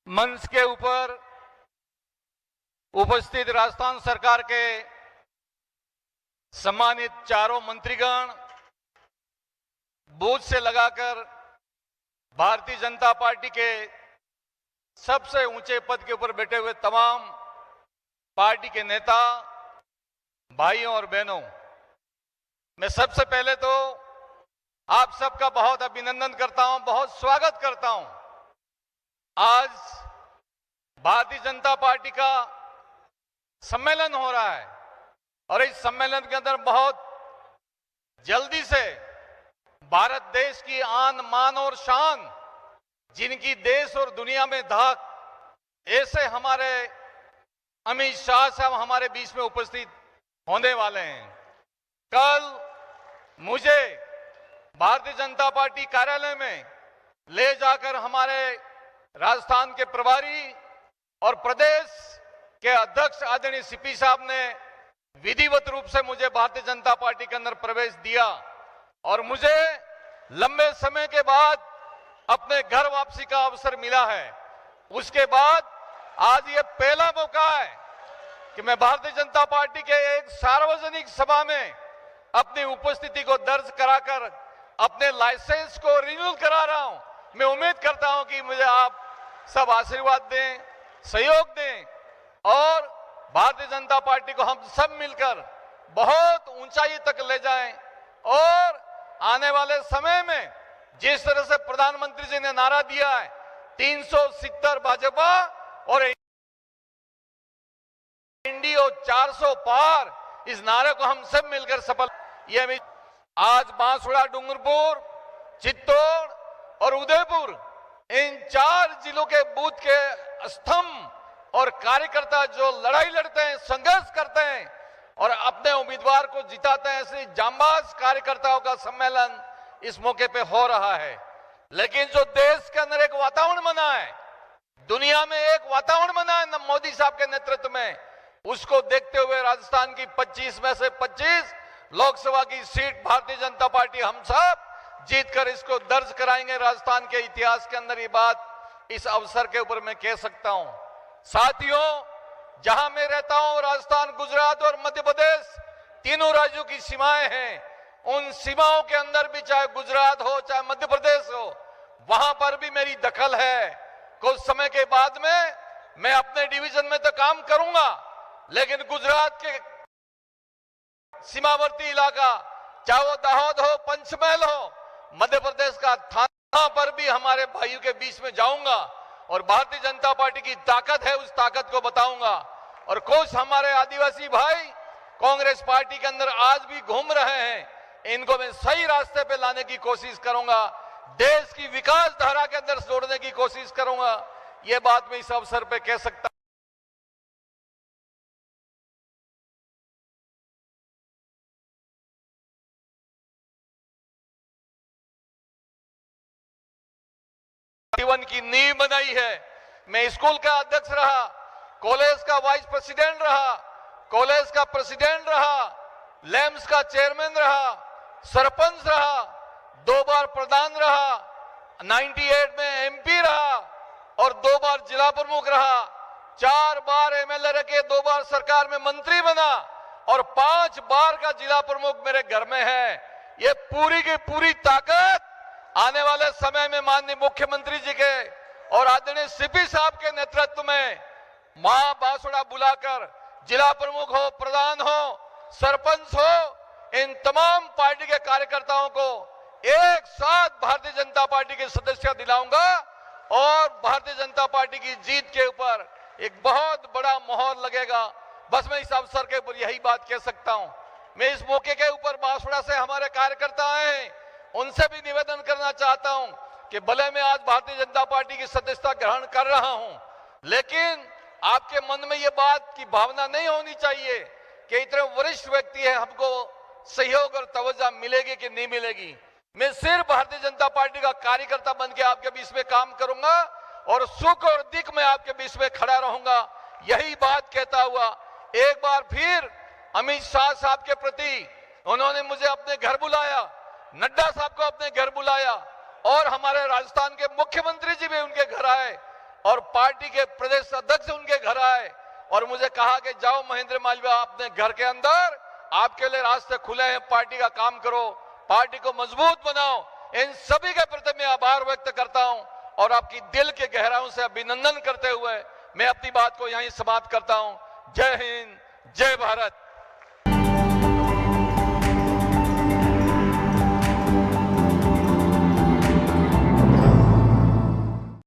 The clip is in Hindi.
मंच के ऊपर उपस्थित राजस्थान सरकार के सम्मानित चारों मंत्रीगण, बूथ से लगाकर भारतीय जनता पार्टी के सबसे ऊंचे पद के ऊपर बैठे हुए तमाम पार्टी के नेता, भाइयों और बहनों, मैं सबसे पहले तो आप सबका बहुत अभिनंदन करता हूं, बहुत स्वागत करता हूं। आज भारतीय जनता पार्टी का सम्मेलन हो रहा है और इस सम्मेलन के अंदर बहुत जल्दी से भारत देश की आन, मान और शान, जिनकी देश और दुनिया में धाक, ऐसे हमारे अमित शाह साहब हमारे बीच में उपस्थित होने वाले हैं। कल मुझे भारतीय जनता पार्टी कार्यालय में ले जाकर हमारे राजस्थान के प्रभारी और प्रदेश के अध्यक्ष आदरणीय सीपी साहब ने विधिवत रूप से मुझे भारतीय जनता पार्टी के अंदर प्रवेश दिया और मुझे लंबे समय के बाद अपने घर वापसी का अवसर मिला है। उसके बाद आज ये पहला मौका है कि मैं भारतीय जनता पार्टी के एक सार्वजनिक सभा में अपनी उपस्थिति को दर्ज कराकर अपने लाइसेंस को रिन्यू करा रहा हूं। मैं उम्मीद करता हूं कि मुझे आप सब आशीर्वाद दें, सहयोग दें और भारतीय जनता पार्टी को हम सब मिलकर बहुत ऊंचाई तक ले जाएं और आने वाले समय में जिस तरह से प्रधानमंत्री जी ने नारा दिया है 370 भाजपा और इंडिया 400 पार, इस नारे को हम सब मिलकर सफल। ये आज बांसवाड़ा, डूंगरपुर, चित्तौड़ और उदयपुर, इन 4 जिलों के बूथ के स्तंभ और कार्यकर्ता जो लड़ाई लड़ते हैं, संघर्ष करते हैं और अपने उम्मीदवार को जिताते हैं, ऐसे जांबाज कार्यकर्ताओं का सम्मेलन इस मौके पे हो रहा है। लेकिन जो देश के अंदर एक वातावरण बना है, दुनिया में एक वातावरण बना है मोदी साहब के नेतृत्व में, उसको देखते हुए राजस्थान की 25 में से 25 लोकसभा की सीट भारतीय जनता पार्टी हम सब जीतकर इसको दर्ज कराएंगे। राजस्थान के इतिहास के अंदर ये बात इस अवसर के ऊपर मैं कह सकता हूं। साथियों, जहां मैं रहता हूं, राजस्थान, गुजरात और मध्य प्रदेश, तीनों राज्यों की सीमाएं हैं। उन सीमाओं के अंदर भी, चाहे गुजरात हो चाहे मध्य प्रदेश हो, वहां पर भी मेरी दखल है। कुछ समय के बाद में मैं अपने डिवीजन में तो काम करूंगा, लेकिन गुजरात के सीमावर्ती इलाका, चाहे वो दाहोद हो, पंचमहल हो, मध्य प्रदेश का थाना पर भी हमारे भाइयों के बीच में जाऊंगा और भारतीय जनता पार्टी की ताकत है, उस ताकत को बताऊंगा। और कुछ हमारे आदिवासी भाई कांग्रेस पार्टी के अंदर आज भी घूम रहे हैं, इनको मैं सही रास्ते पे लाने की कोशिश करूंगा, देश की विकास धारा के अंदर जोड़ने की कोशिश करूंगा। ये बात मैं इस अवसर पे कह सकता हूं। जीवन की नींव बनाई है। मैं स्कूल का अध्यक्ष रहा, कॉलेज का वाइस प्रेसिडेंट रहा, कॉलेज का प्रेसिडेंट रहा, लैम्स का चेयरमैन रहा, सरपंच रहा, 2 बार प्रधान रहा, 98 में एमपी रहा और 2 बार जिला प्रमुख रहा, 4 बार एमएलए रखे, 2 बार सरकार में मंत्री बना और 5 बार का जिला प्रमुख मेरे घर में है। ये पूरी की पूरी ताकत आने वाले समय में माननीय मुख्यमंत्री जी के और आदरणीय सीपी साहब के नेतृत्व में मां बांसवाड़ा बुलाकर जिला प्रमुख हो, प्रधान हो, सरपंच हो, इन तमाम पार्टी के कार्यकर्ताओं को एक साथ भारतीय जनता पार्टी के सदस्य दिलाऊंगा और भारतीय जनता पार्टी की जीत के ऊपर एक बहुत बड़ा मोहर लगेगा। बस मैं इस अवसर के ऊपर यही बात कह सकता हूं। मैं इस मौके के ऊपर बांसवाड़ा से हमारे कार्यकर्ता आए हैं, उनसे भी निवेदन करना चाहता हूं कि भले मैं आज भारतीय जनता पार्टी की सदस्यता ग्रहण कर रहा हूं, लेकिन आपके मन में यह बात की भावना नहीं होनी चाहिए कि इतने वरिष्ठ व्यक्ति है, हमको सहयोग और तवज्जो मिलेगी कि नहीं मिलेगी। मैं सिर्फ भारतीय जनता पार्टी का कार्यकर्ता बन के आपके बीच में काम करूंगा और सुख और दुख में आपके बीच में खड़ा रहूंगा। यही बात कहता हुआ एक बार फिर अमित शाह साहब के प्रति उन्होंने मुझे अपने घर बुलाया, नड्डा साहब को अपने घर बुलाया और हमारे राजस्थान के मुख्यमंत्री जी भी उनके घर आए। और पार्टी के प्रदेश अध्यक्ष उनके घर आए और मुझे कहा कि जाओ महेंद्र मालवीय, अपने घर के अंदर आपके लिए रास्ते खुले हैं, पार्टी का काम करो, पार्टी को मजबूत बनाओ। इन सभी के प्रति मैं आभार व्यक्त करता हूं और आपकी दिल के गहराइयों से अभिनंदन करते हुए मैं अपनी बात को यहीं समाप्त करता हूं। जय हिंद, जय भारत।